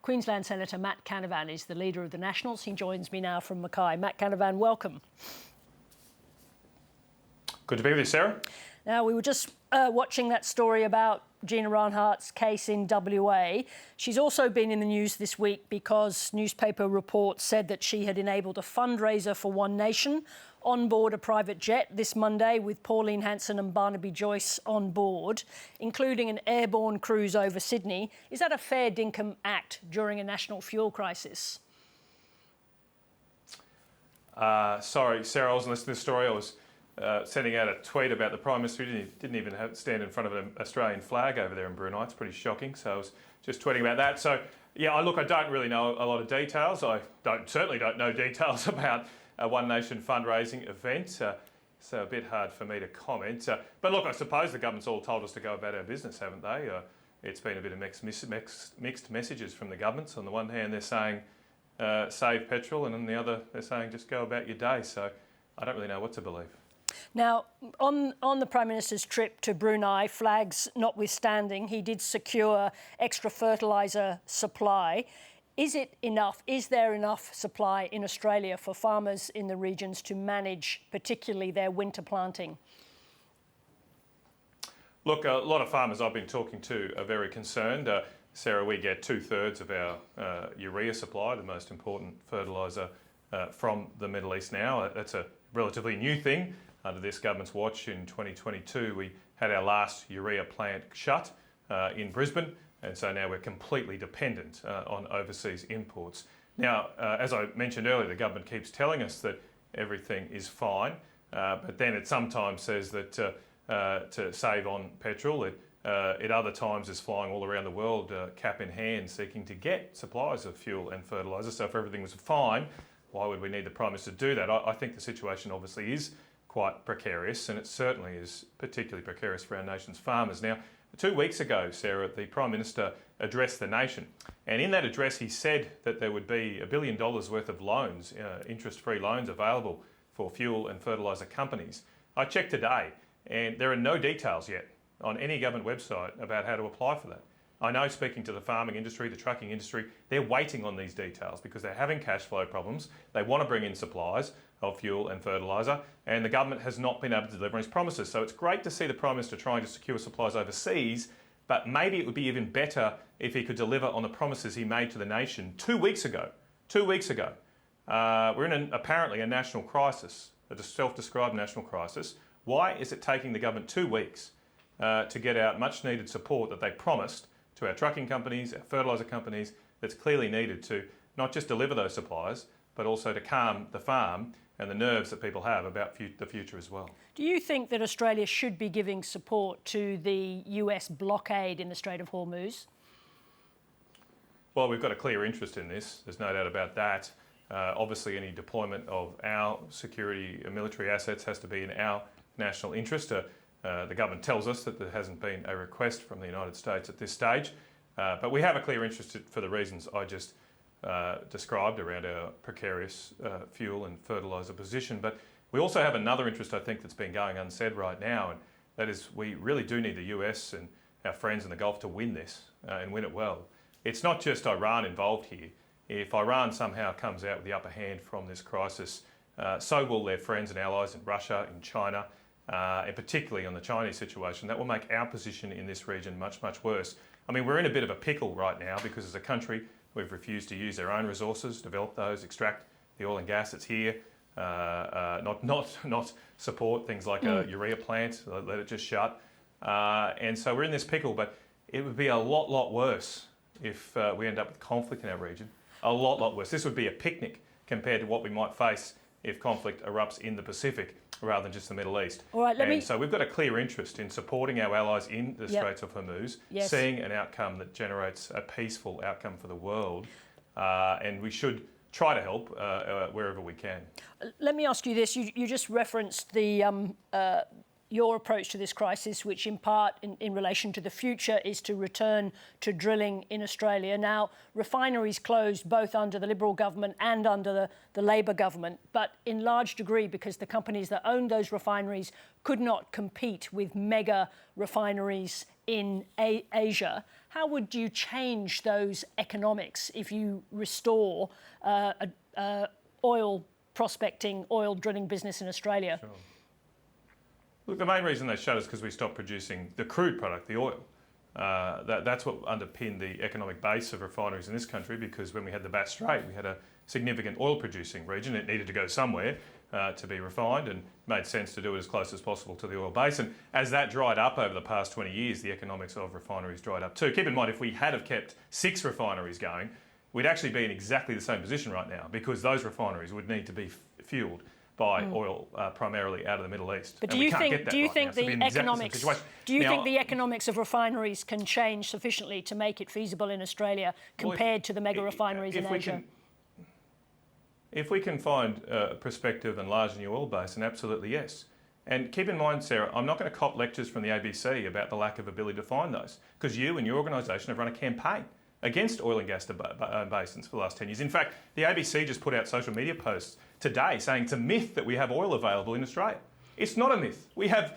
Queensland Senator Matt Canavan is the leader of the Nationals. He joins me now from Mackay. Matt Canavan, welcome. Good to be with you, Sarah. Now, we were just watching that story about Gina Rinehardt's case in WA. She's also been in the news this week because newspaper reports said that she had enabled a fundraiser for One Nation on board a private jet this Monday with Pauline Hanson and Barnaby Joyce on board, including an airborne cruise over Sydney. Is that a fair dinkum act during a national fuel crisis? Sorry, Sarah, I wasn't listening to this story. I was sending out a tweet about the Prime Minister. He didn't even stand in front of an Australian flag over there in Brunei. It's pretty shocking. So I was just tweeting about that. So, yeah, I don't really know a lot of details. I certainly don't know details about a One Nation fundraising event. So a bit hard for me to comment. But look, I suppose the government's all told us to go about our business, haven't they? It's been a bit of mixed messages from the governments. On the one hand, they're saying save petrol, and on the other, they're saying just go about your day. So I don't really know what to believe. Now, on the Prime Minister's trip to Brunei, flags notwithstanding, he did secure extra fertiliser supply. Is it enough? Is there enough supply in Australia for farmers in the regions to manage particularly their winter planting? Look, a lot of farmers I've been talking to are very concerned. Sarah, we get 2/3 of our urea supply, the most important fertiliser, from the Middle East now. That's a relatively new thing. Under this government's watch in 2022, we had our last urea plant shut in Brisbane, and so now we're completely dependent on overseas imports. Now, as I mentioned earlier, the government keeps telling us that everything is fine, but then it sometimes says that to save on petrol, it at other times is flying all around the world, cap in hand, seeking to get supplies of fuel and fertiliser. So if everything was fine, why would we need the Prime Minister to do that? I think the situation obviously is quite precarious, and it certainly is particularly precarious for our nation's farmers. Now, 2 weeks ago, Sarah, the Prime Minister addressed the nation, and in that address he said that there would be $1 billion worth of loans, interest-free loans available for fuel and fertiliser companies. I checked today, and there are no details yet on any government website about how to apply for that. I know, speaking to the farming industry, the trucking industry, they're waiting on these details because they're having cash flow problems. They want to bring in supplies of fuel and fertiliser, and the government has not been able to deliver on its promises. So it's great to see the Prime Minister trying to secure supplies overseas, but maybe it would be even better if he could deliver on the promises he made to the nation 2 weeks ago. 2 weeks ago. We're in apparently a national crisis, a self-described national crisis. Why is it taking the government 2 weeks to get out much needed support that they promised to our trucking companies, our fertiliser companies, that's clearly needed to not just deliver those supplies, but also to calm the farm and the nerves that people have about the future as well? Do you think that Australia should be giving support to the US blockade in the Strait of Hormuz? Well, we've got a clear interest in this. There's no doubt about that. Obviously, any deployment of our security and military assets has to be in our national interest. The government tells us that there hasn't been a request from the United States at this stage, but we have a clear interest for the reasons I just described around our precarious fuel and fertiliser position. But we also have another interest, I think, that's been going unsaid right now, and that is we really do need the US and our friends in the Gulf to win this and win it well. It's not just Iran involved here. If Iran somehow comes out with the upper hand from this crisis, so will their friends and allies in Russia, in China, and particularly on the Chinese situation. That will make our position in this region much, much worse. I mean, we're in a bit of a pickle right now because as a country, we've refused to use our own resources, develop those, extract the oil and gas that's here, not support things like a urea plant, let it just shut. And so we're in this pickle, but it would be a lot worse if we end up with conflict in our region. A lot worse. This would be a picnic compared to what we might face if conflict erupts in the Pacific rather than just the Middle East. All right, so we've got a clear interest in supporting our allies in the Straits of Hormuz, seeing an outcome that generates a peaceful outcome for the world, and we should try to help wherever we can. Let me ask you this. You just referenced your approach to this crisis, which in part, in relation to the future, is to return to drilling in Australia. Now, refineries closed both under the Liberal government and under the Labor government, but in large degree because the companies that owned those refineries could not compete with mega refineries in Asia. how would you change those economics if you restore oil prospecting, oil drilling business in Australia? Sure. Look, the main reason they shut is because we stopped producing the crude product, the oil. That's what underpinned the economic base of refineries in this country, because when we had the Bass Strait, we had a significant oil producing region. It needed to go somewhere to be refined, and made sense to do it as close as possible to the oil basin. As that dried up over the past 20 years, the economics of refineries dried up too. Keep in mind, if we had have kept 6 refineries going, we'd actually be in exactly the same position right now, because those refineries would need to be fuelled by oil primarily out of the Middle East. But do you think the economics of refineries can change sufficiently to make it feasible in Australia compared to the mega refineries in Asia? If we can find a prospective and large new oil basin, absolutely yes. And keep in mind, Sarah, I'm not going to cop lectures from the ABC about the lack of ability to find those, because you and your organisation have run a campaign against oil and gas basins for the last 10 years. In fact, the ABC just put out social media posts today saying it's a myth that we have oil available in Australia. It's not a myth. We have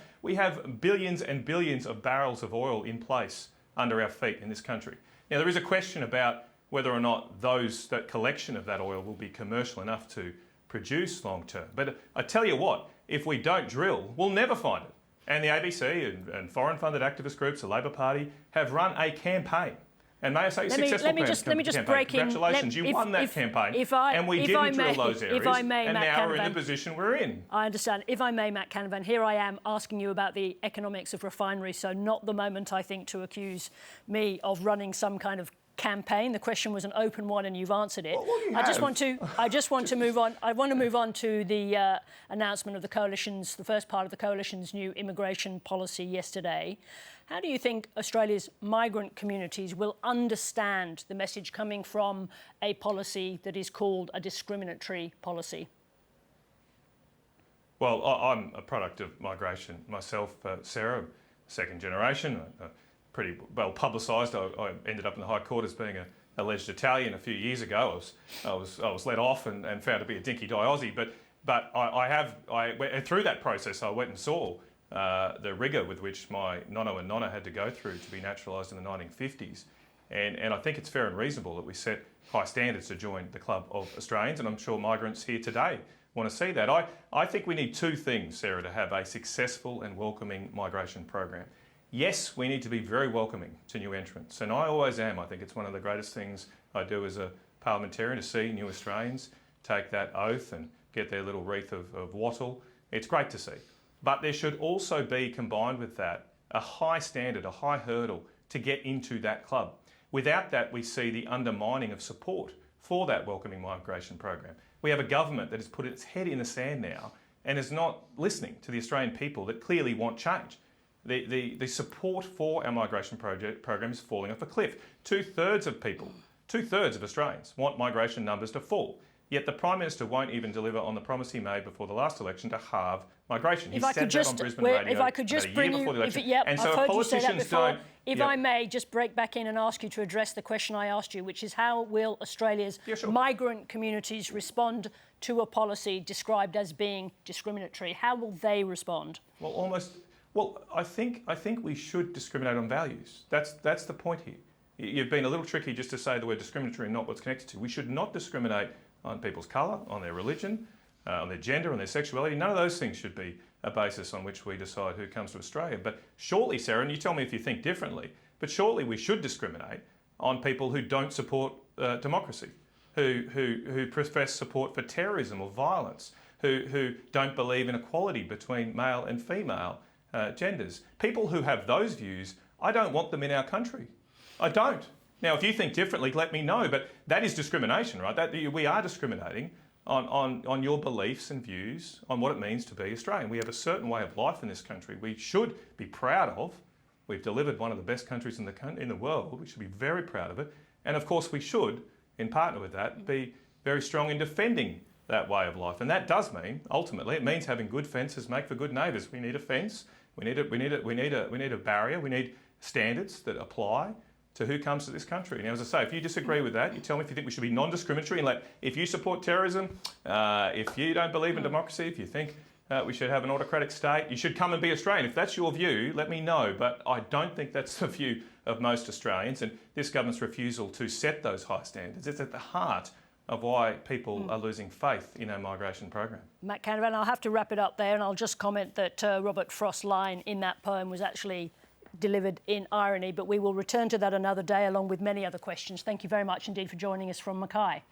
billions and billions of barrels of oil in place under our feet in this country. Now, there is a question about whether or not that collection of that oil will be commercial enough to produce long term. But I tell you what, if we don't drill, we'll never find it. And the ABC and foreign funded activist groups, the Labor Party, have run a campaign. And may I say, successful campaign. Let me just break in. Congratulations, you won that campaign. And we didn't drill those areas. And now we're in the position we're in. I understand. If I may, Matt Canavan, here I am asking you about the economics of refineries. So not the moment, I think, to accuse me of running some kind of campaign. The question was an open one, and you've answered it. I just want to move on. I want to move on to the announcement of the coalition's, the first part of the coalition's new immigration policy yesterday. How do you think Australia's migrant communities will understand the message coming from a policy that is called a discriminatory policy? Well, I'm a product of migration myself, Sarah, second generation. Pretty well publicised. I ended up in the High Court as being an alleged Italian a few years ago. I was let off and found to be a dinky-die Aussie. But I went through that process. I went and saw the rigour with which my nono and nonna had to go through to be naturalised in the 1950s. And I think it's fair and reasonable that we set high standards to join the club of Australians, and I'm sure migrants here today want to see that. I think we need 2 things, Sarah, to have a successful and welcoming migration program. Yes, we need to be very welcoming to new entrants, and I always am. I think it's one of the greatest things I do as a parliamentarian, to see new Australians take that oath and get their little wreath of wattle. It's great to see. But there should also be, combined with that, a high standard, a high hurdle to get into that club. Without that, we see the undermining of support for that welcoming migration program. We have a government that has put its head in the sand now and is not listening to the Australian people that clearly want change. The support for our migration program is falling off a cliff. 2/3 of people, 2/3 of Australians want migration numbers to fall. Yet the Prime Minister won't even deliver on the promise he made before the last election to halve migration. He said that on Brisbane Radio if I could just bring you, and so if politicians don't... If I may just break back in and ask you to address the question I asked you, which is how will Australia's migrant communities respond to a policy described as being discriminatory? How will they respond? Well, I think we should discriminate on values. That's the point here. You've been a little tricky just to say the word discriminatory and not what's connected to. We should not discriminate on people's colour, on their religion, on their gender, on their sexuality. None of those things should be a basis on which we decide who comes to Australia. But shortly, Sarah, and you tell me if you think differently, but shortly we should discriminate on people who don't support democracy, who profess support for terrorism or violence, who don't believe in equality between male and female genders. People who have those views, I don't want them in our country. I don't. Now, if you think differently, let me know, but that is discrimination, right? We are discriminating on your beliefs and views on what it means to be Australian. We have a certain way of life in this country we should be proud of. We've delivered one of the best countries in the world. We should be very proud of it. And of course, we should, in partner with that, be very strong in defending that way of life. And that does mean, ultimately, it means having good fences make for good neighbours. We need a fence. We need a barrier. We need standards that apply to who comes to this country. Now, as I say, if you disagree with that, you tell me if you think we should be non-discriminatory and if you support terrorism, if you don't believe in democracy, if you think we should have an autocratic state, you should come and be Australian. If that's your view, let me know. But I don't think that's the view of most Australians. And this government's refusal to set those high standards is at the heart of why people are losing faith in our migration program. Matt Canavan, I'll have to wrap it up there, and I'll just comment that Robert Frost's line in that poem was actually delivered in irony, but we will return to that another day along with many other questions. Thank you very much indeed for joining us from Mackay.